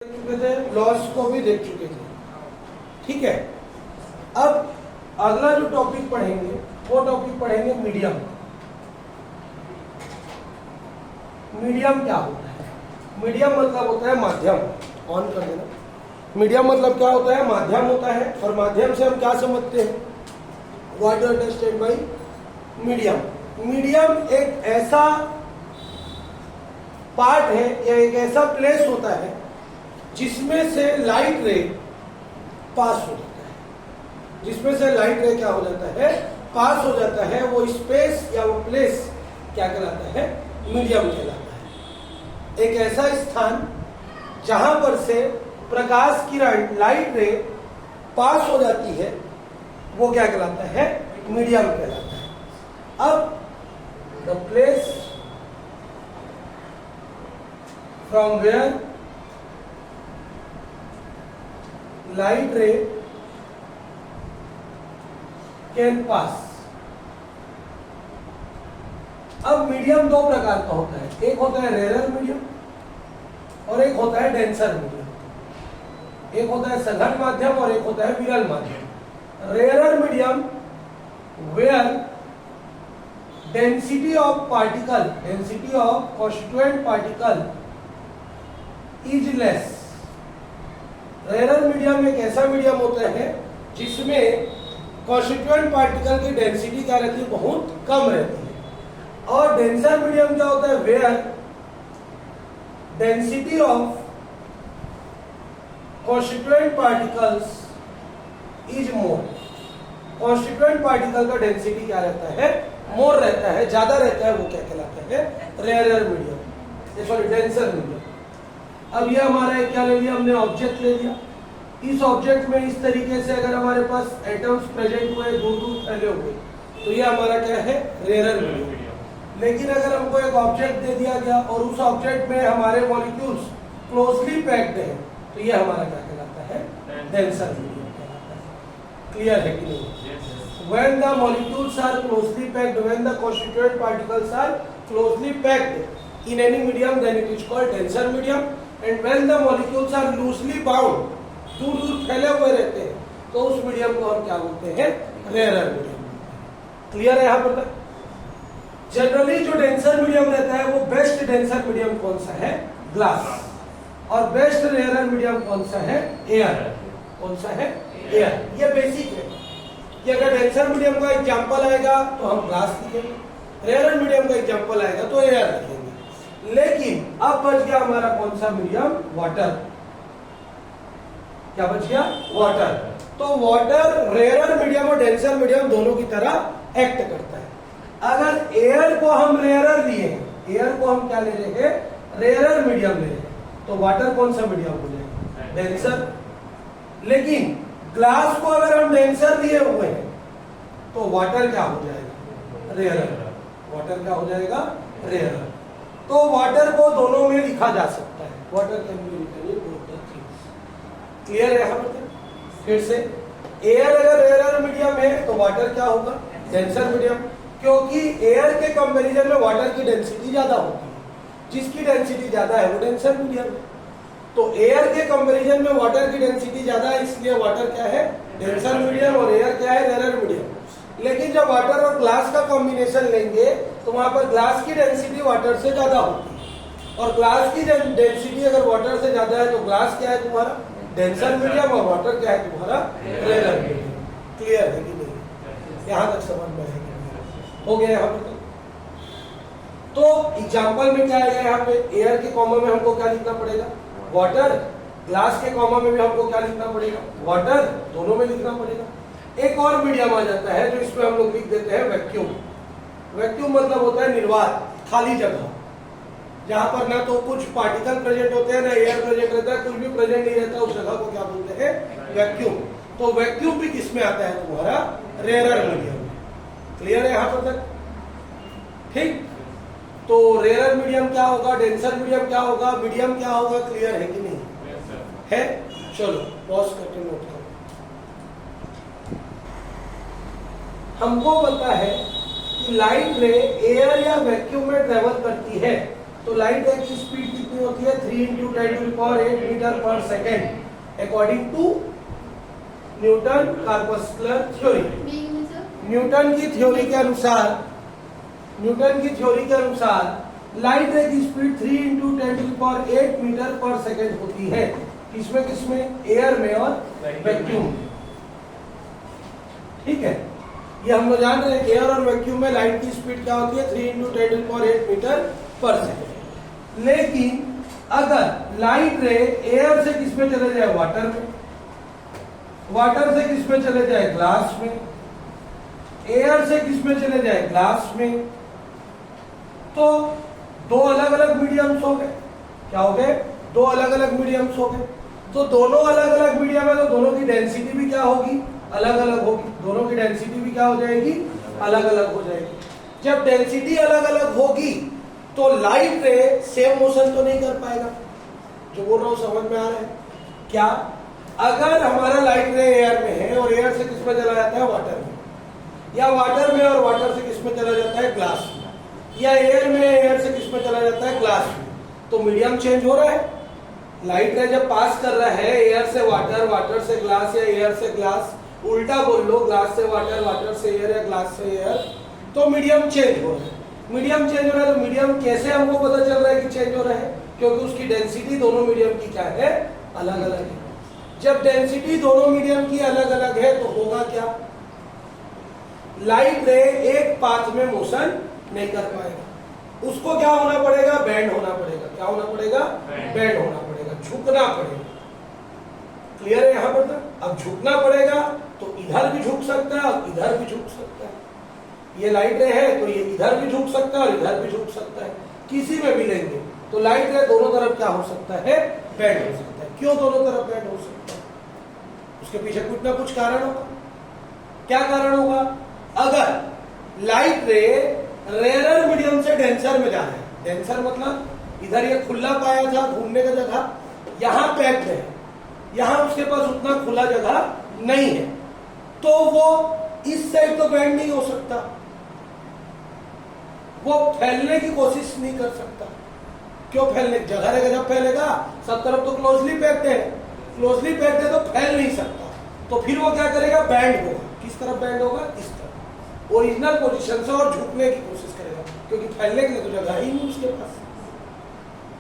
चुके थे, लॉस को भी देख चुके थे। ठीक है, अब अगला जो टॉपिक पढ़ेंगे वो टॉपिक पढ़ेंगे मीडियम। मीडियम क्या होता है? मीडियम मतलब होता है माध्यम। ऑन कर देना। मीडियम मतलब क्या होता है? माध्यम होता है। और माध्यम से हम क्या समझते हैं? What do you understand by medium? Medium एक ऐसा पार्ट है या एक ऐसा प्लेस होता है जिसमें से लाइट रे पास हो जाता है। जिसमें से लाइट रे क्या हो जाता है? पास हो जाता है। वो स्पेस या वो प्लेस क्या कहलाता है? मीडियम कहलाता है। एक ऐसा स्थान जहां पर से प्रकाश किरण लाइट रे पास हो जाती है वो क्या कहलाता है? मीडियम कहलाता है। अब the place from where light ray can pass. अब मीडियम दो प्रकार का होता है, एक होता है रेयर मीडियम और एक होता है डेंसर मीडियम। एक होता है सघन माध्यम और एक होता है विरल माध्यम। Rare medium where density of particle, density of constituent particle is less. Rare medium एक ऐसा मीडियम होता है जिसमें कॉन्स्टिट्यूएंट पार्टिकल की डेंसिटी क्या रहती है? बहुत कम रहती है। और डेंसर मीडियम क्या होता है? Where density of constituent particles is more. Constituent particle का डेंसिटी क्या रहता है? मोर रहता है, ज्यादा रहता है। वो क्या कहलाता है? Rare medium, sorry denser medium. अब ये हमारा क्या ले लिया हमने? ऑब्जेक्ट ले लिया। इस ऑब्जेक्ट में इस तरीके से अगर हमारे पास एटम्स प्रेजेंट हुए, दूर दूर फैले हुए, तो ये हमारा क्या है? Rare medium. लेकिन अगर हमको एक ऑब्जेक्ट दे दिया गया और उस ऑब्जेक्ट में हमारे मॉलिक्यूल्स क्लोजली पैक्ड है तो ये हमारा क्या कहलाता है? डेंसर मीडियम कहलाता है। क्लियर है कि नहीं? When the molecules are closely packed, when the constituent particles are closely packed in any medium, then it is called denser medium. And when the molecules are loosely bound, दूर दूर फैले हुए रहते हैं, तो उस मीडियम को हम क्या बोलते हैं? Rare medium. क्लियर है यहाँ पर तक? जनरली जो डेंसर मीडियम रहता है वो बेस्ट डेंसर मीडियम कौन सा है? ग्लास। और बेस्ट रेयर मीडियम कौन सा है? एयर। कौन सा है? एयर। ये बेसिक है कि अगर डेंसर मीडियम का एग्जाम्पल आएगा तो हम ग्लास लिखेंगे, रेयर मीडियम का एग्जाम्पल आएगा तो एयर लिखेंगे। लेकिन अब बच गया हमारा कौन सा मीडियम? वाटर। क्या बच गया? वाटर। तो वाटर रेयर मीडियम और डेंसर मीडियम दोनों की तरह एक्ट करता है। अगर एयर को हम रेयर लिए, एयर को हम क्या ले रहे हैं? रेयर मीडियम ले रहे हैं, तो वाटर कौन सा मीडियम हो जाएगा? डेंसर। लेकिन ग्लास को अगर हम डेंसर लिए हुए हैं तो वाटर क्या हो जाएगा? रेयर। वाटर क्या हो जाएगा? रेयर। तो वाटर को दोनों में लिखा जा सकता है। Water can be written in both the things. Clear है यहाँ पर? फिर से एयर अगर रेयर मीडियम है तो वाटर क्या होगा? Denser medium. क्योंकि एयर के कंपैरिजन में वाटर की डेंसिटी ज्यादा होती है। जिसकी डेंसिटी ज्यादा है वो डेंसर मीडियम है। तो एयर के कंपैरिजन में वाटर की डेंसिटी ज्यादा है, इसलिए वाटर क्या है? Denser medium. और एयर क्या है? Rare medium. लेकिन जब वाटर और ग्लास का कॉम्बिनेशन लेंगे तो वहां पर ग्लास की डेंसिटी वाटर से ज्यादा होती है। और ग्लास की डेंसिटी अगर वाटर से ज्यादा है तो ग्लास क्या है तुम्हारा? Denser medium. और वाटर क्या है तुम्हारा? Rare medium. क्लियर है कि नहीं? यहां तक समझ में है कि नहीं? हो गया यहाँ पर? तो एग्जाम्पल में क्या आएगा? यहाँ पे एयर के कॉमा में हमको क्या लिखना पड़ेगा? वाटर। ग्लास के कॉमा में भी हमको क्या लिखना पड़ेगा? वाटर। दोनों में लिखना पड़ेगा। एक और मीडियम आ जाता है जो इसमें हम लोग लिख देते हैं वैक्यूम। वैक्यूम मतलब होता है निर्वात, खाली जगह, जहां पर ना तो कुछ पार्टिकल प्रेजेंट होते हैं ना एयर प्रेजेंट रहता है, कुछ भी प्रेजेंट नहीं रहता, उस जगह को क्या बोलते हैं? वैक्यूम। तो वैक्यूम भी किसमें आता है तुम्हारा? Rare medium. क्लियर है यहाँ पर तक? ठीक। तो रेयर मीडियम क्या होगा? डेंसर मीडियम क्या होगा? मीडियम क्या होगा? क्लियर है कि नहीं है? चलो पॉज करके नोट करो। हमको पता है कि लाइट रे एयर या वैक्यूम में ट्रेवल करती है तो लाइट रे की स्पीड कितनी होती है 3 × 10⁸ मीटर पर second according to Newton corpuscular theory. Newton की थ्योरी के अनुसार लाइट रे की स्पीड 3 × 10⁸ मीटर पर सेकेंड होती है। किसमें एयर में और वैक्यूम में। ठीक है, ये हम लोग जान रहे हैं एयर और वैक्यूम में लाइट की स्पीड क्या होती है 3 × 10⁸ मीटर पर सेकेंड। लेकिन अगर लाइट रे एयर से किसमें चले जाए वाटर में, वाटर से किसमें चले जाए ग्लास में, एयर से किसमें चले जाए ग्लास में, तो दो अलग अलग मीडियम्स हो गए। क्या हो गए? दो अलग अलग मीडियम्स हो गए। तो दोनों अलग अलग मीडियम है तो दोनों की डेंसिटी भी क्या होगी? अलग अलग होगी। दोनों की डेंसिटी भी क्या हो जाएगी? अलग अलग हो जाएगी। जब डेंसिटी अलग अलग होगी तो लाइट रे सेम मोशन तो नहीं कर पाएगा। जो बोल रहा हूं समझ में आ रहा है क्या? अगर हमारा लाइट रे एयर में है और एयर से किसमें चला जाता है वाटर में, या वाटर में और वाटर से किसमें चला जाता है ग्लास में, या एयर में एयर से किसमें चला जाता है ग्लास में, तो मीडियम चेंज हो रहा है। लाइट रे जब पास कर रहा है एयर से वाटर, वाटर से ग्लास या एयर से ग्लास, उल्टा बोल लो ग्लास से वाटर, वाटर से एयर या ग्लास से एयर, तो मीडियम चेंज हो रहा है। मीडियम चेंज हो रहा है तो मीडियम कैसे हमको पता चल रहा है कि चेंज हो रहा है? क्योंकि उसकी डेंसिटी दोनों मीडियम की क्या है? अलग अलग है। जब डेंसिटी दोनों मीडियम की अलग अलग है तो होगा क्या? लाइट रे एक पाथ में मोशन नहीं कर पाएगा। उसको क्या होना पड़ेगा? बेंड होना पड़ेगा। क्या होना पड़ेगा? बेंड होना पड़ेगा, झुकना पड़ेगा। क्लियर है यहां पर तक? अब झुकना पड़ेगा तो इधर भी झुक सकता है और इधर भी झुक सकता है। ये लाइट रे है तो ये इधर भी झुक सकता है और इधर भी झुक सकता है। किसी में भी लेंगे तो लाइट रे दोनों तरफ क्या हो सकता है? बेंड हो सकता है। क्यों दोनों तरफ बेंड हो सकता है? उसके पीछे कुछ ना कुछ कारण होगा। क्या कारण होगा? अगर लाइट रे रेयर मीडियम से डेंसर में जा रहा है, डेंसर मतलब इधर ये खुला पाया था घूमने का जगह, यहां पैक्ड है, यहां उसके पास उतना खुला जगह नहीं है, तो वो इस साइड तो बेंड नहीं हो सकता, वो फैलने की कोशिश नहीं कर सकता। क्यों फैलने? जगह रहेगा जब फैलेगा, सब तरफ तो क्लोजली पैक्ड है, क्लोजली पैक्ड है तो फैल नहीं सकता। तो फिर वो क्या करेगा? बैंड होगा। किस तरफ बैंड होगा? इस तरफ, ओरिजिनल पोजीशन से, और झुकने की कोशिश करेगा क्योंकि फैलने के लिए तो जगह ही नहीं उसके पास।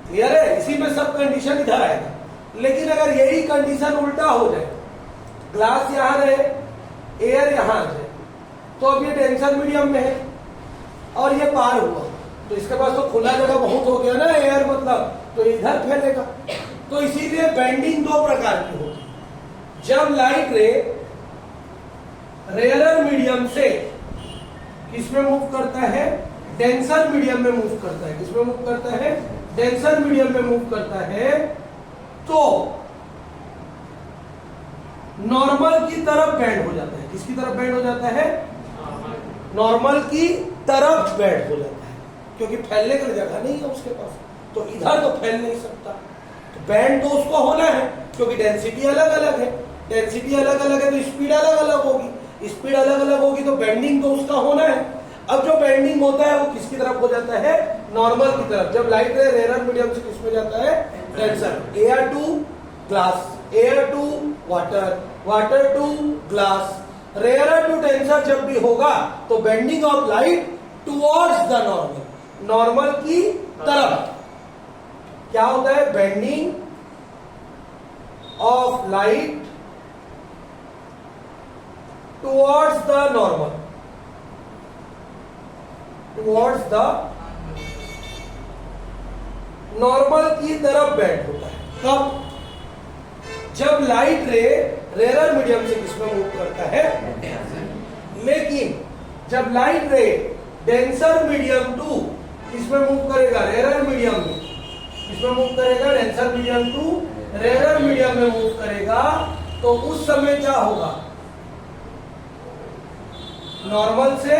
क्लियर है? इसी में सब कंडीशन इधर आएगा। लेकिन अगर यही कंडीशन उल्टा हो जाए, ग्लास यहां रहे, एयर यहां रहे, तो अब ये टेंशन मीडियम में है और ये पार हुआ तो इसके पास तो खुला जगह बहुत हो गया ना एयर मतलब, तो इधर फैलेगा। तो इसीलिए बेंडिंग दो प्रकार की होती है। जब लाइट रे रेयर मीडियम से किसमें मूव करता है? डेंसर मीडियम में मूव करता है। किसमें मूव करता है? डेंसर मीडियम में मूव करता है, तो नॉर्मल की तरफ बेंड हो जाता है। किसकी तरफ बेंड हो जाता है? नॉर्मल की तरफ बेंड हो जाता है, क्योंकि फैलने की जगह नहीं है उसके पास, तो इधर तो फैल नहीं सकता। तो बेंड तो उसको होना है क्योंकि डेंसिटी अलग अलग है। डेंसिटी अलग अलग है तो स्पीड अलग अलग होगी। स्पीड अलग अलग होगी तो बेंडिंग तो उसका होना है। अब जो बेंडिंग होता है वो किसकी तरफ हो जाता है? नॉर्मल की तरफ। जब लाइट रे रेयर मीडियम से किसमें जाता है? Denser. Air to glass, air to water, water to glass, rare to denser जब भी होगा तो bending of light towards the normal, normal की तरफ। क्या होता है? Bending of light towards the normal, towards the normal की तरफ बेंड होता है। कब? जब लाइट रे रेयर मीडियम से किसमें मूव करता है? लेकिन जब light ray denser medium to किसमें मूव करेगा? रेयर मीडियम में। किसमें मूव करेगा? Denser medium to rare medium में मूव करेगा, तो उस समय क्या होगा? नॉर्मल से